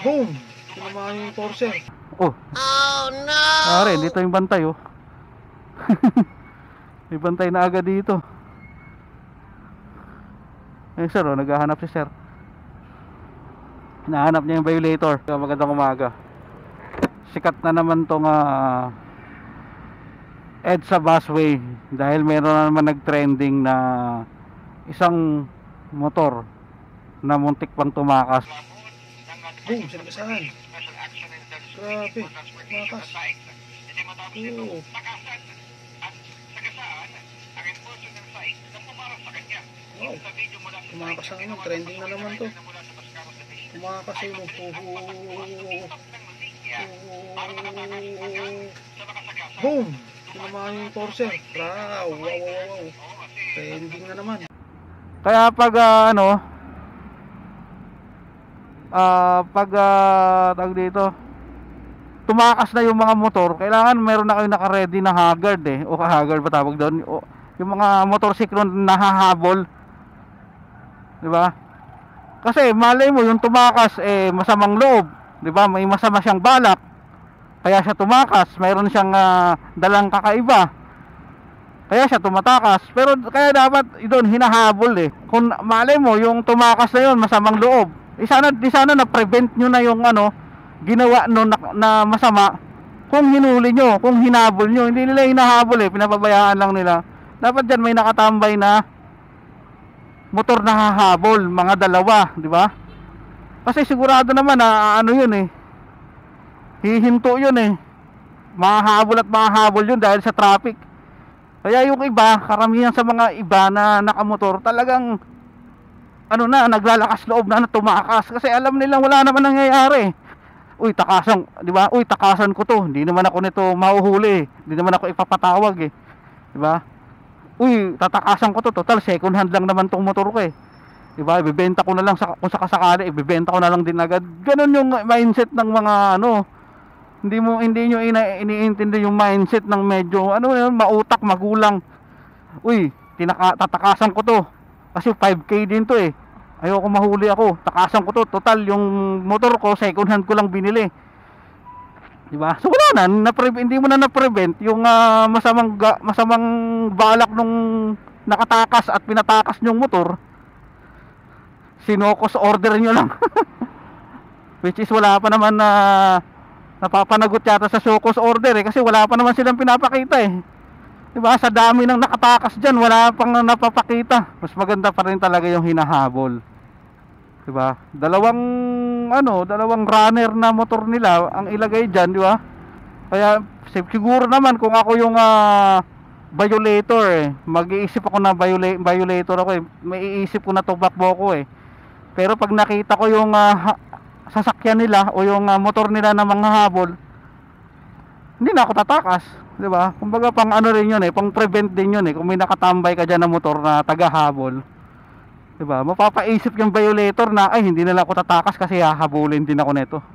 Boom! Tinamaan yung torser. Oh no! Pare, dito yung bantay oh. May bantay na agad dito. Eh sir, oh, naghahanap si sir. Hinahanap niya yung violator. Magandang umaga. Sikat na naman tong EDSA busway dahil meron na naman nag-trending na isang motor na muntik pang tumakas. Boom! Sinagasaan. Grabe. Tumakas. Oo. Wow. Tumakas ang ano. Trending na naman to. Tumakas yun. Boom! Tinamaan yung torser. Wow! Wow! Trending na naman. Kaya pag tag dito tumakas na yung mga motor, kailangan meron na kayo naka-ready na haggard o ka-haggard ba tawag doon, yung mga motorsiklo na nahahabol, di ba? Kasi malay mo yung tumakas masamang loob, di ba? May masama siyang balak kaya siya tumakas, mayroon siyang dalang kakaiba kaya siya tumatakas, pero kaya dapat doon hinahabol kung malay mo yung tumakas na yun masamang loob, di sana na-prevent nyo na yung ginawa no na masama. Kung hinuli nyo, kung hinabol nyo, hindi nila hinahabol pinapabayaan lang nila. Dapat dyan may nakatambay na motor na hahabol, mga dalawa, di ba? Kasi sigurado naman na yun hihinto yun mahahabol at mahahabol yun dahil sa traffic. Kaya yung iba, karamihan sa mga iba na nakamotor, talagang naglalakas loob na tumakas kasi alam nilang wala naman nangyayari. Uy, takasan, di ba? Uy, takasan ko to. Hindi naman ako nito mahuhuli. Hindi naman ako ipapatawag di ba? Uy, tatakasan ko to. Total second hand lang naman tong motor ko di ba? Ibebenta ko na lang kung sakasakali, ibebenta ko na lang din agad. Ganun yung mindset ng mga hindi nyo iniintindi yung mindset ng medyo mautak, magulang. Uy, tatakasan ko to. Kasi 5K din to ayoko mahuli ako, takasan ko to. Total yung motor ko second hand ko lang binili, di ba? So wala na, hindi mo na na-prevent yung masamang balak nung nakatakas at pinatakas yung motor. Sinokos order nyo lang. Which is wala pa naman na napapanagot yata sa Sokos order kasi wala pa naman silang pinapakita diba? Sa dami ng nakatakas dyan, wala pang napapakita. Mas maganda pa rin talaga yung hinahabol, diba? Dalawang runner na motor nila ang ilagay dyan, diba? Kaya siguro naman kung ako yung violator mag-iisip ako na violator ako may iisip ko na tumakbo ako pero pag nakita ko yung sasakyan nila o yung motor nila na manghahabol, hindi na ako tatakas, di ba? Kumbaga pang rin yun pang prevent din yun kung may nakatambay ka dyan na motor na tagahabol, di ba? Mapapaisip yung violator na ay hindi nila ako tatakas kasi hahabulin din ako nito.